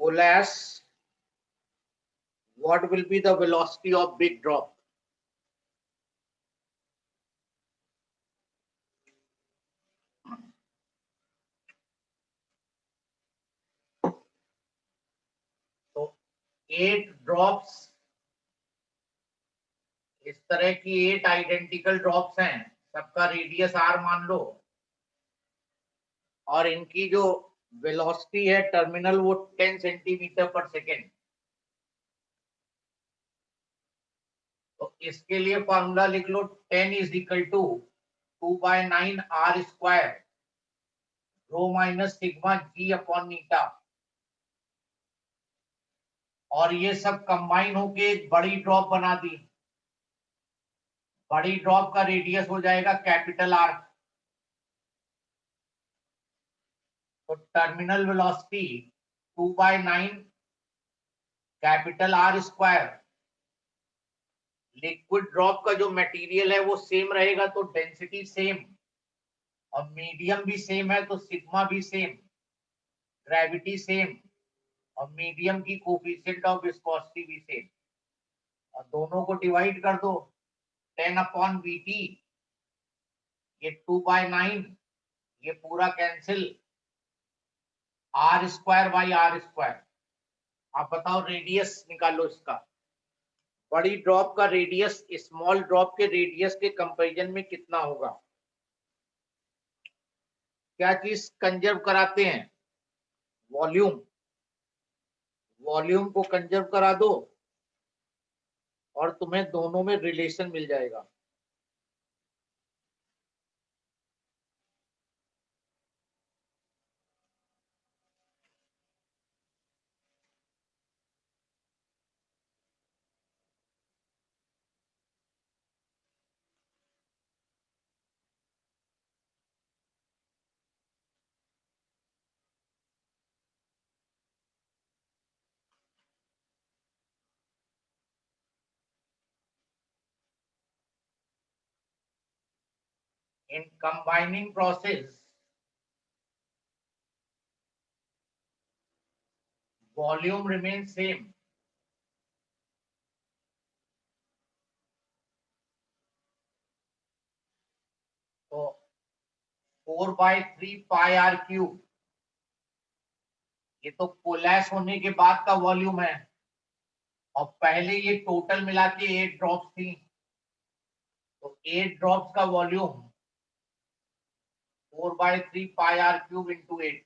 coalesce, what will be the velocity of big drop? तो 8 drops, इस तरह की 8 आइडेंटिकल ड्रॉप्स हैं, सबका रेडियस r मान लो, और इनकी जो वेलोसिटी है टर्मिनल वो 10 सेंटीमीटर पर सेकेंड। तो इसके लिए फॉर्मूला लिख लो, 10 is equal to 2/9 r square rho minus sigma g upon eta, और ये सब कंबाइन होके एक बड़ी ड्रॉप बना दी। बड़ी ड्रॉप का रेडियस हो जाएगा कैपिटल R। तो terminal velocity 2/9 capital R square, liquid drop का जो मटेरियल है वो सेम रहेगा तो डेंसिटी सेम, और मीडियम भी सेम है तो सिग्मा भी सेम, ग्रेविटी सेम, और मीडियम की कोफिशिएंट ऑफ विस्कोसिटी भी सेम, और दोनों को डिवाइड कर दो 10/Vt, ये 2/9, ये पूरा cancel, r square by r square. आप बताओ रेडियस निकालो इसका। बड़ी ड्रॉप का रेडियस स्मॉल ड्रॉप के रेडियस के कंपैरिजन में कितना होगा? क्या चीज कंजर्व कराते हैं? वॉल्यूम। वॉल्यूम को कंजर्व करा दो और तुम्हें दोनों में रिलेशन मिल जाएगा। In combining process, volume remains same. तो 4/3 पाई r क्यूब, ये तो कोलैश होने के बाद का वॉल्यूम है, और पहले ये टोटल मिला के 8 ड्रॉप्स थी, तो 8 ड्रॉप्स का वॉल्यूम 4/3 पाई r क्यूब इंटू 8,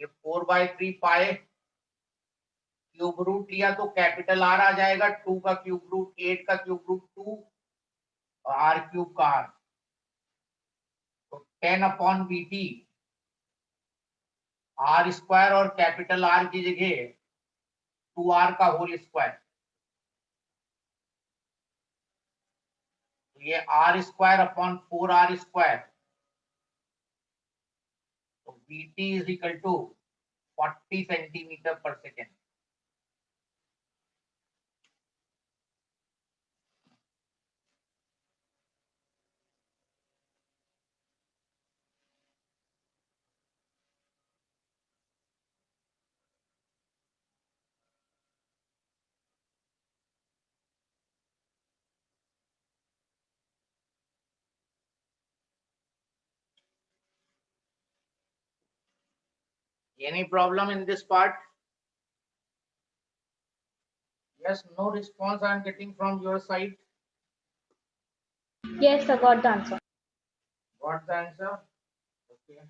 ये 4/3 पाई क्यूब रूट लिया तो कैपिटल R आ जाएगा, 2 का क्यूब रूट 8 का क्यूब रूट 2 और r क्यूब का r, तो 10/Vt, r स्क्वायर और कैपिटल R की जगह 2r का होल स्क्वायर, ये r square upon 4r square, तो Vt is equal to 40 centimetre per second. Any problem in this part? Yes, no response I am getting from your side. Yes, I got the answer. Got the answer? Okay.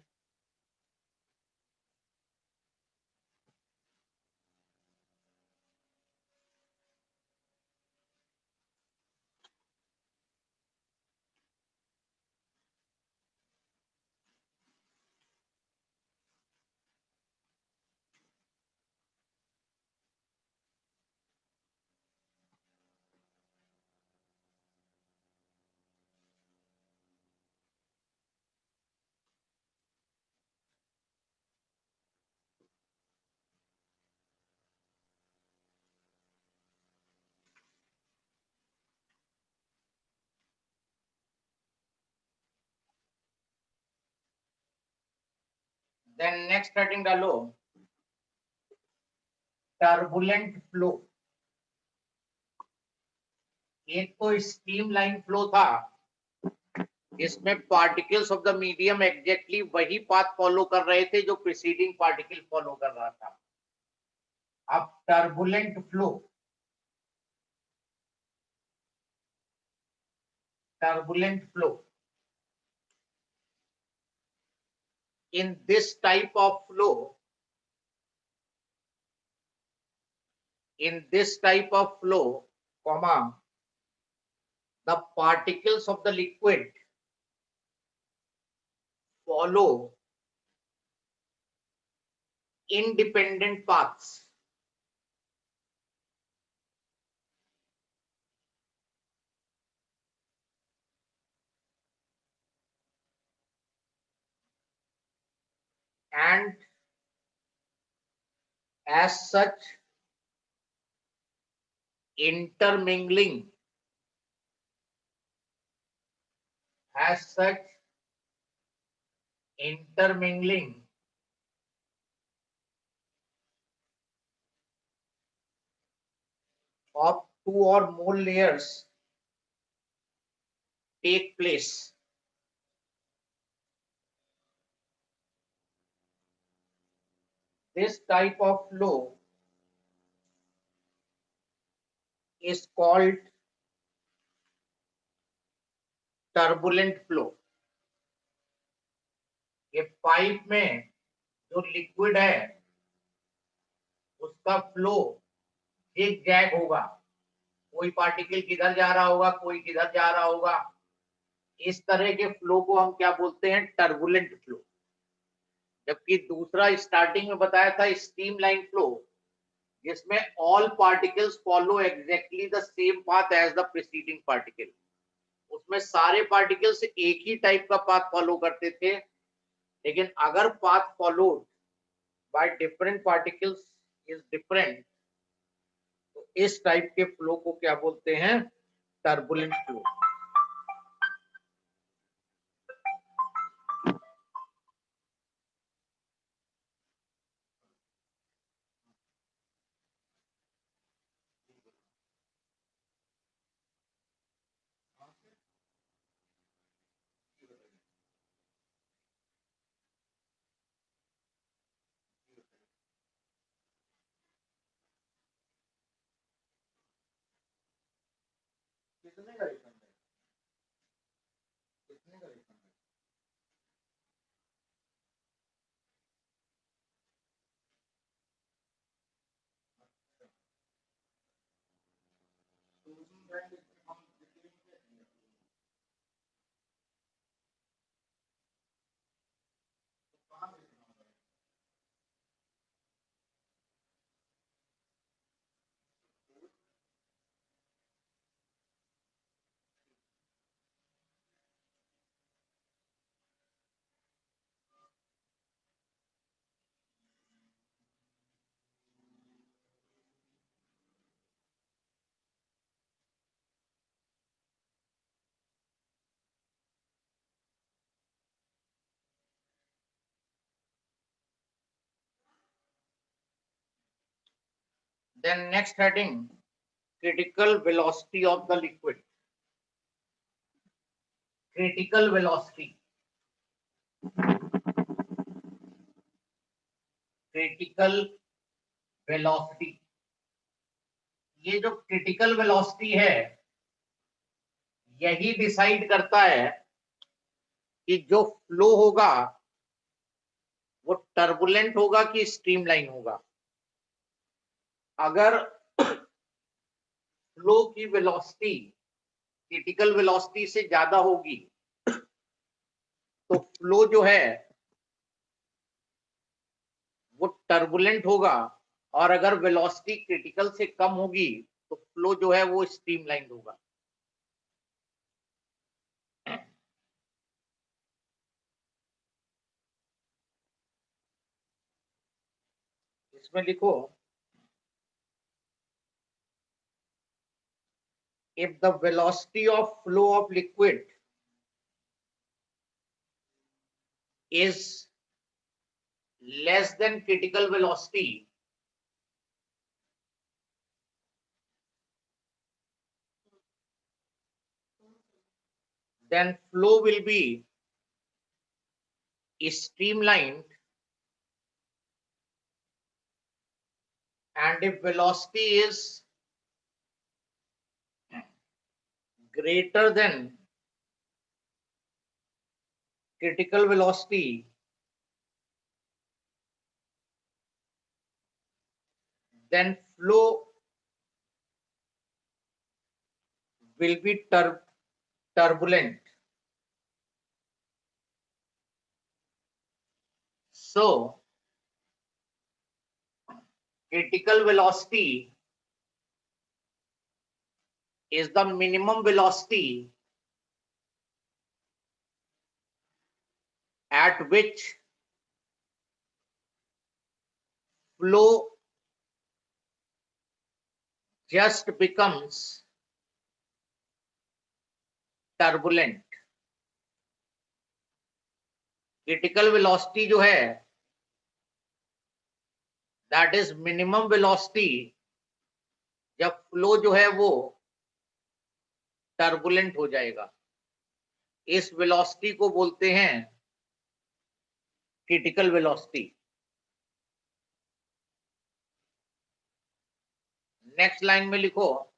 Then next heading डालो, turbulent flow, एक तो stream line flow था, इसमें particles of the medium exactly वही path follow कर रहे थे जो प्रीसीडिंग पार्टिकल फॉलो कर रहा था। अब turbulent flow, turbulent flow, in this type of flow, comma, the particles of the liquid follow independent paths. And as such, intermingling of two or more layers take place. This type of flow is called turbulent flow. ये pipe में जो liquid है उसका flow zig zag होगा, कोई particle किधर जा रहा होगा, कोई किधर जा रहा होगा। इस तरह के फ्लो को हम क्या बोलते हैं? Turbulent flow. जबकि दूसरा स्टार्टिंग में बताया था स्ट्रीम लाइन फ्लो, जिसमें all particles follow exactly the same path as the preceding particle. उसमें सारे पार्टिकल्स एक ही टाइप का पाथ फॉलो करते थे, लेकिन अगर path followed by different particles is different, तो इस टाइप के फ्लो को क्या बोलते हैं? Turbulent flow. कितने का रिफंड है? कितने का रिफंड है? Then next heading, critical velocity of the liquid. Critical velocity. Critical velocity. ये जो क्रिटिकल वेलोसिटी है, यही डिसाइड करता है कि जो फ्लो होगा वो टर्बुलेंट होगा कि स्ट्रीमलाइन होगा। अगर फ्लो की वेलोसिटी क्रिटिकल वेलोसिटी से ज्यादा होगी तो फ्लो जो है वो टर्बुलेंट होगा, और अगर वेलोसिटी क्रिटिकल से कम होगी तो फ्लो जो है वो स्ट्रीमलाइन होगा। इसमें लिखो, if the velocity of flow of liquid is less than critical velocity, then flow will be streamlined, and if velocity is greater than critical velocity, then flow will be turbulent. So critical velocity is the minimum velocity at which flow just becomes turbulent. Critical velocity जो है that is minimum velocity जब flow जो है वो turbulent हो जाएगा, इस velocity को बोलते हैं क्रिटिकल वेलोसिटी। नेक्स्ट लाइन में लिखो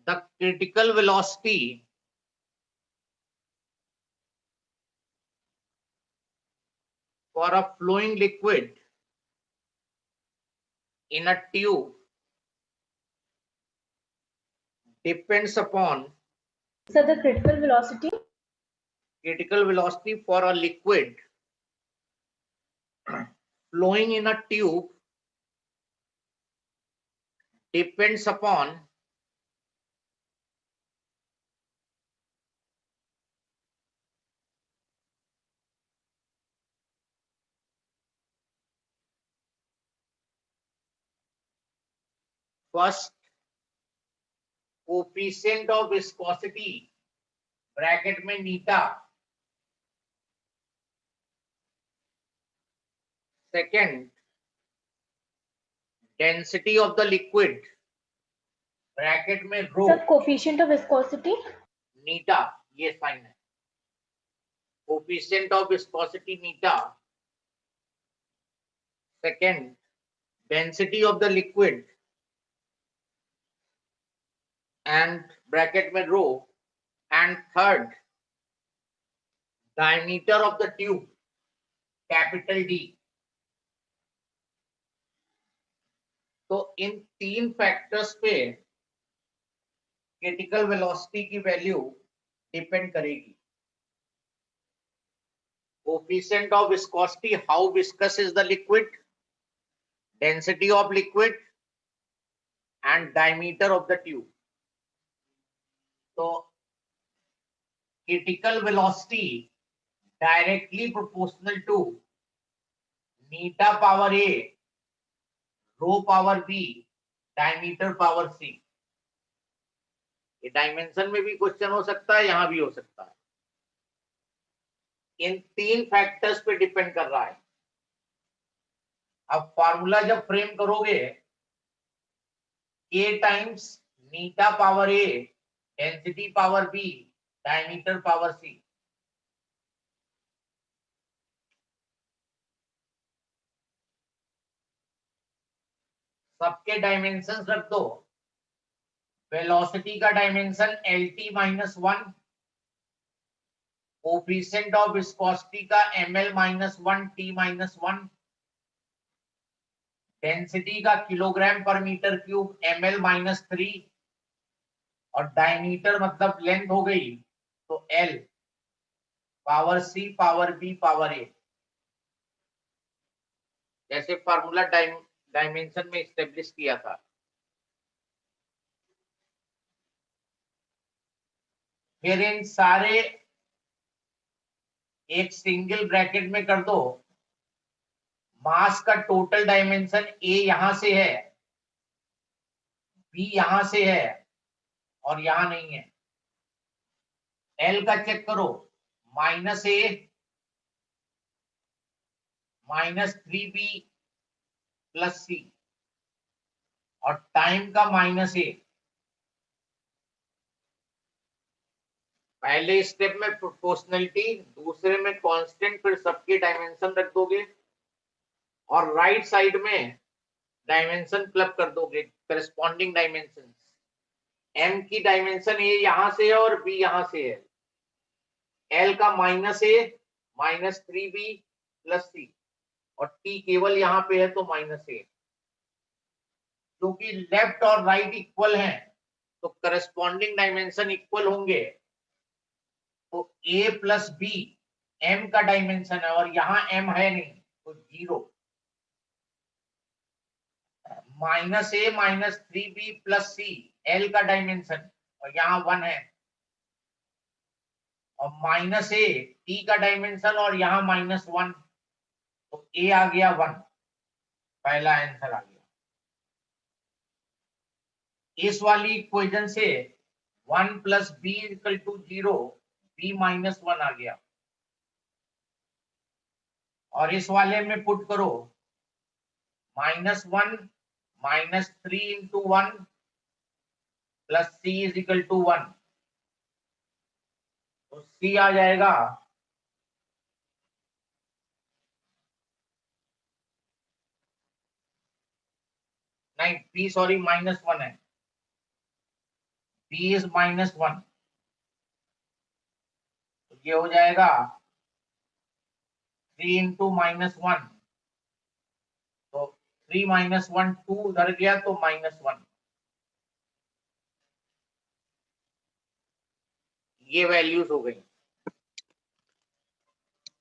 the critical velocity for a flowing liquid in a tube depends upon So the critical velocity for a liquid flowing in a tube depends upon first coefficient of viscosity bracket में नीटा, second density of the liquid bracket में रो, Sir, coefficient of viscosity नीटा ये sign है, coefficient of viscosity eta, second density of the liquid and bracket में rho, and third diameter of the tube capital D। तो इन तीन factors पे critical velocity की value depend करेगी। Coefficient of viscosity, how viscous is the liquid, density of liquid and diameter of the tube. तो critical velocity directly proportional to eta power A, rho power B, diameter power C. ये dimension में भी question हो सकता है, यहां भी हो सकता है। इन तीन फैक्टर्स पे डिपेंड कर रहा है। अब फॉर्मूला जब फ्रेम करोगे A times eta power A, density power B, diameter power C. सबके डायमेंशन रख दो। वेलोसिटी का dimension LT - 1, coefficient of viscosity का ML - 1 T - 1, डेंसिटी का किलोग्राम पर मीटर क्यूब ML - 3, और डायमीटर मतलब लेंथ हो गई तो L power C power B power A, जैसे फार्मूला डायमेंशन में एस्टेब्लिश किया था। फिर इन सारे एक सिंगल ब्रैकेट में कर दो। मास का टोटल डायमेंशन A यहां से है, B यहां से है और यहां नहीं है। एल का चेक करो, -a -3b + c, और टाइम का -a। पहले स्टेप में प्रोपोर्शनलिटी, दूसरे में कांस्टेंट, फिर सबके डायमेंशन रख दोगे और राइट साइड में डायमेंशन क्लब कर दोगे, करस्पॉन्डिंग डायमेंशन। m की डायमेंशन a यहां से है और b यहां से है, l का -a -3b + c, और t केवल यहां पे है तो -a। क्योंकि लेफ्ट और राइट इक्वल हैं तो करस्पॉन्डिंग डायमेंशन इक्वल होंगे, तो a + b m का डायमेंशन है और यहाँ m है नहीं तो 0। -a -3b + c l का डायमेंशन और यहाँ 1 है, और -a t का डायमेंशन और यहाँ -1, तो a आ गया 1, पहला आंसर आ गया। इस वाली इक्वेशन से 1 + b = 0, b -1 आ गया, और इस वाले में पुट करो -1 -3 × 1 + c = 1, तो c आ जाएगा नहीं, b सॉरी -1 है, b इज -1, तो ये हो जाएगा 3 × -1, तो 3 - 1 2 उधर गया तो -1। ये वैल्यूज हो गई।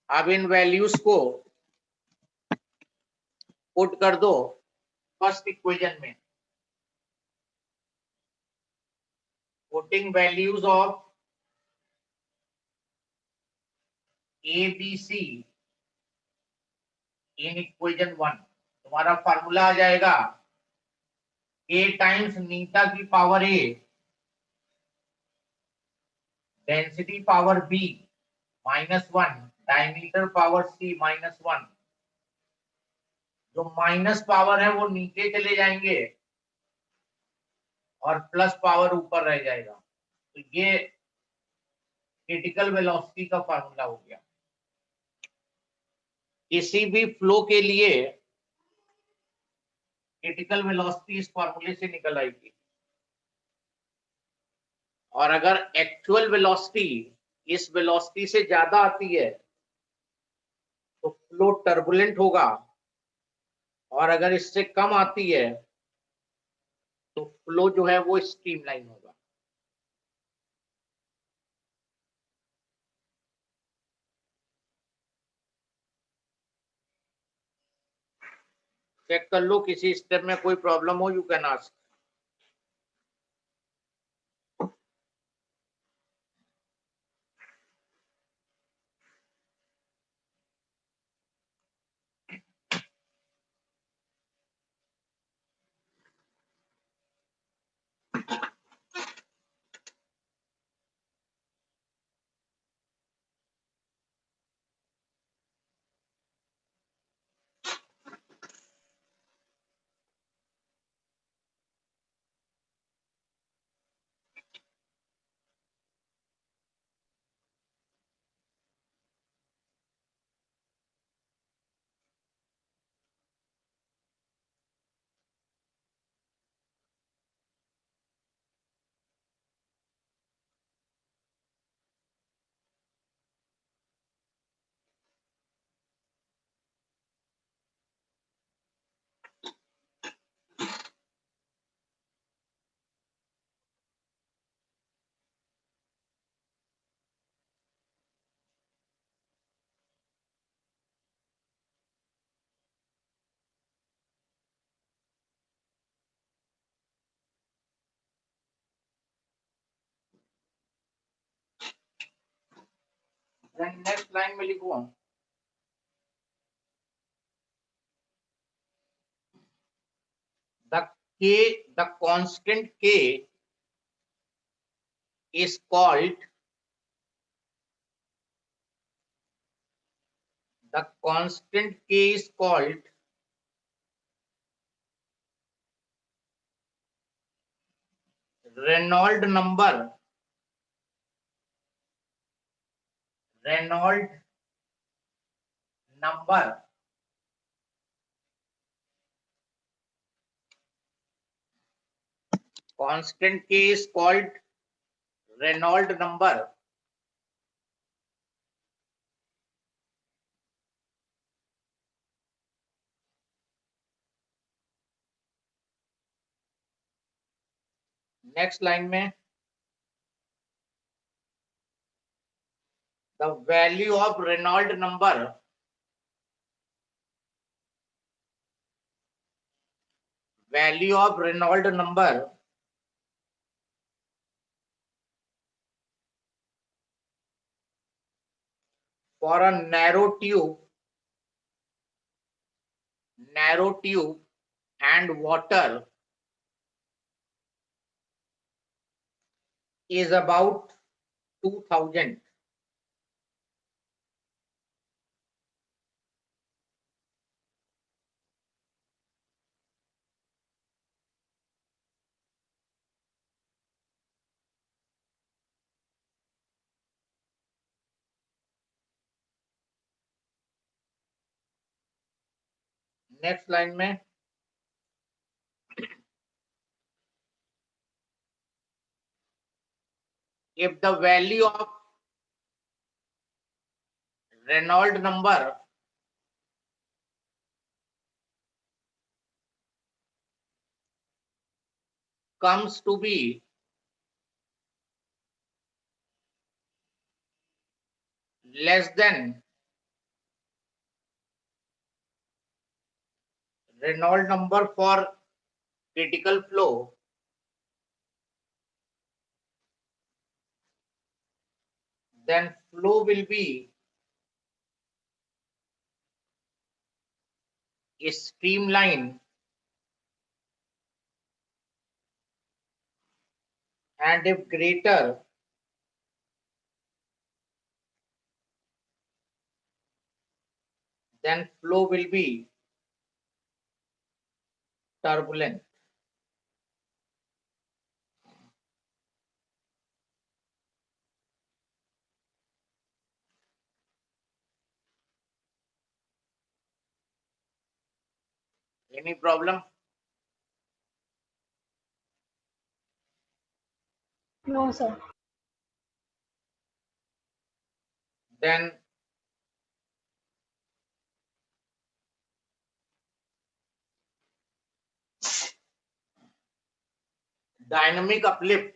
अब इन वैल्यूज को पुट कर दो फर्स्ट इक्वेशन में। Putting values of A B C in equation 1, तुम्हारा फार्मूला आ जाएगा a टाइम्स नीटा की power a density power b -1 diameter power c -1। जो माइनस पावर है वो नीचे चले जाएंगे और प्लस पावर ऊपर रह जाएगा, तो ये क्रिटिकल वेलोसिटी का फार्मूला हो गया। किसी भी फ्लो के लिए क्रिटिकल वेलोसिटी इस फार्मूले से निकल आएगी, और अगर एक्चुअल वेलोसिटी इस वेलोसिटी से ज्यादा आती है तो फ्लो टर्बुलेंट होगा, और अगर इससे कम आती है तो फ्लो जो है वो स्ट्रीमलाइन होगा। चेक कर लो, किसी स्टेप में कोई प्रॉब्लम हो you can ask. Next line में लिखूं, the constant k is called The constant K is called Reynolds number. Reynolds number. Constant K is called Reynolds number. Next line में the value of Reynolds number for a narrow tube and water is about 2000. Next line में if the value of Reynolds number comes to be less than Reynolds number for critical flow, then flow will be streamlined and if greater, then flow will be turbulent. Any problem? No, sir. Then dynamic uplift.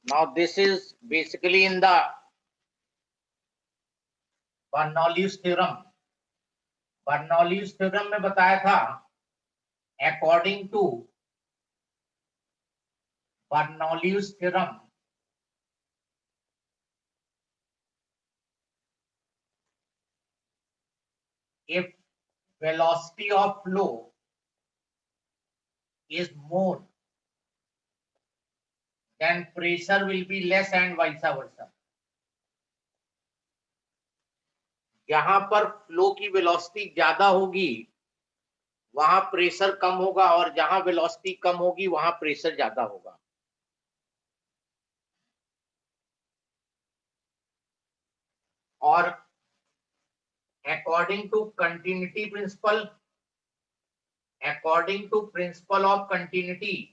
Now this is basically in the Bernoulli's theorem. Bernoulli's theorem में बताया था according to Bernoulli's theorem if velocity of flow is more then pressure will be less and vice versa. जहां पर flow की velocity ज्यादा होगी वहां pressure कम होगा और जहां वेलोसिटी कम होगी वहां प्रेशर ज्यादा होगा. और according to continuity principle, according to principle of continuity,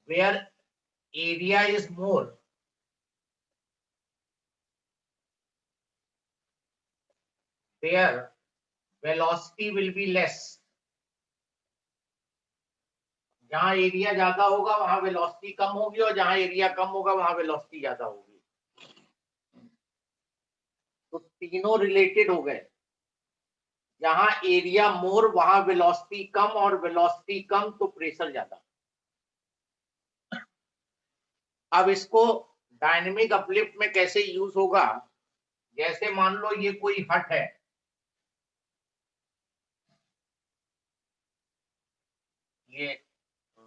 where area is more, there velocity will be less. जहां एरिया ज्यादा होगा वहां वेलोसिटी कम होगी और जहां एरिया कम होगा वहां वेलोसिटी ज्यादा होगी. तो तीनों रिलेटेड हो गए. जहां एरिया मोर वहां वेलोसिटी कम और वेलोसिटी कम तो प्रेशर ज्यादा. अब इसको डायनेमिक अपलिफ्ट में कैसे यूज होगा, जैसे मान लो ये कोई हट है, ये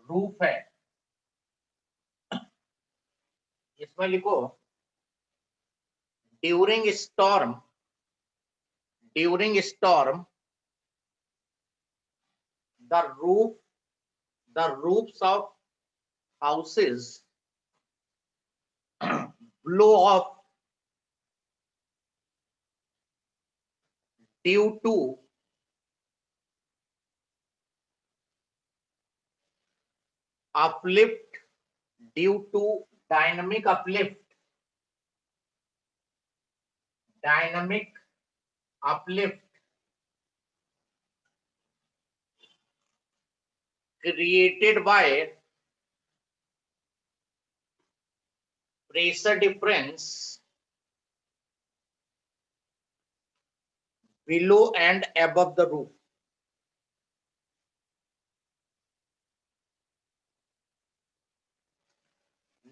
रूफ है, इसमें लिखो during storm the roofs of houses blow off due to uplift, due to dynamic uplift created by pressure difference below and above the roof.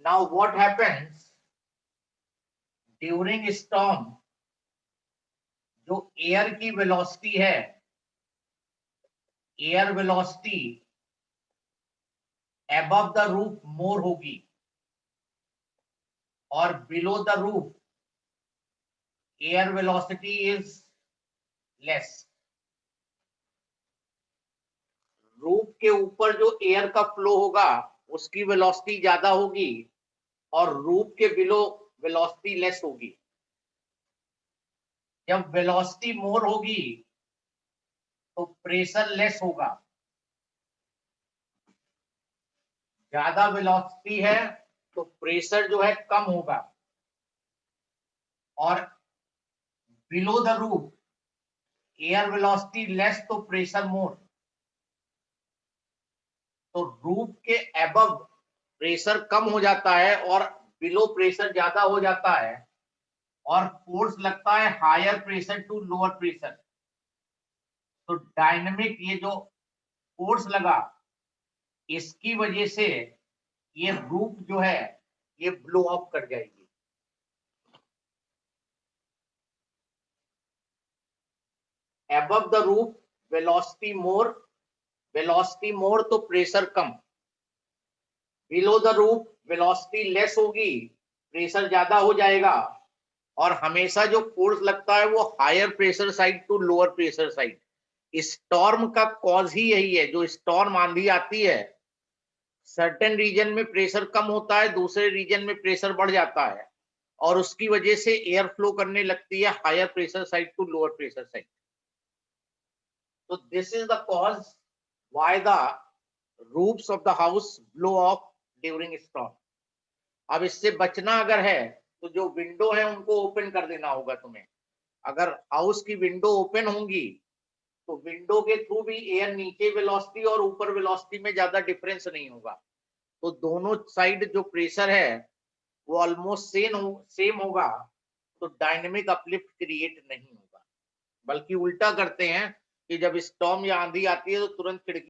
Now what happens during storm, जो एयर की velocity है, air velocity above the roof मोर होगी और below the roof air velocity is less. Roof के ऊपर जो air का flow होगा उसकी वेलोसिटी ज्यादा होगी और रूफ के बिलो वेलोसिटी लेस होगी। जब वेलोसिटी मोर होगी तो प्रेशर लेस होगा, ज्यादा वेलोसिटी है तो प्रेशर जो है कम होगा, और below the roof air velocity less तो प्रेशर मोर। तो रूफ के अबव प्रेशर कम हो जाता है और बिलो प्रेशर ज्यादा हो जाता है और फोर्स लगता है higher pressure to lower pressure. तो डायनेमिक ये जो फोर्स लगा इसकी वजह से ये रूफ जो है ये ब्लो अप कर जाएगी। अबव द रूफ वेलोसिटी मोर तो pressure come, below the roof velocity less होगी, प्रेशर ज्यादा हो जाएगा और हमेशा जो फोर्स लगता है वो higher pressure side to lower pressure side. Storm का कॉज ही यही है, जो स्टॉर्म आंधी आती है सर्टेन रीजन में प्रेशर कम होता है, दूसरे रीजन में प्रेशर बढ़ जाता है और उसकी वजह से एयर फ्लो करने लगती है higher pressure side to lower pressure side. तो this is the cause why the roofs of the house blow off during storm। अब इससे बचना अगर है तो जो विंडो है उनको ओपन कर देना होगा तुम्हें। अगर हाउस की विंडो ओपन होंगी तो विंडो के थ्रू भी एयर नीचे वेलोसिटी और ऊपर वेलोसिटी में ज्यादा डिफरेंस नहीं होगा, तो दोनों साइड जो प्रेशर है वो ऑलमोस्ट सेम होगा, तो डायनेमिक अपलिफ्ट क्रिएट नहीं होगा। बल्कि उल्टा करते हैं कि जब स्टॉर्म या आंधी आती है तो तुरंत खिड़की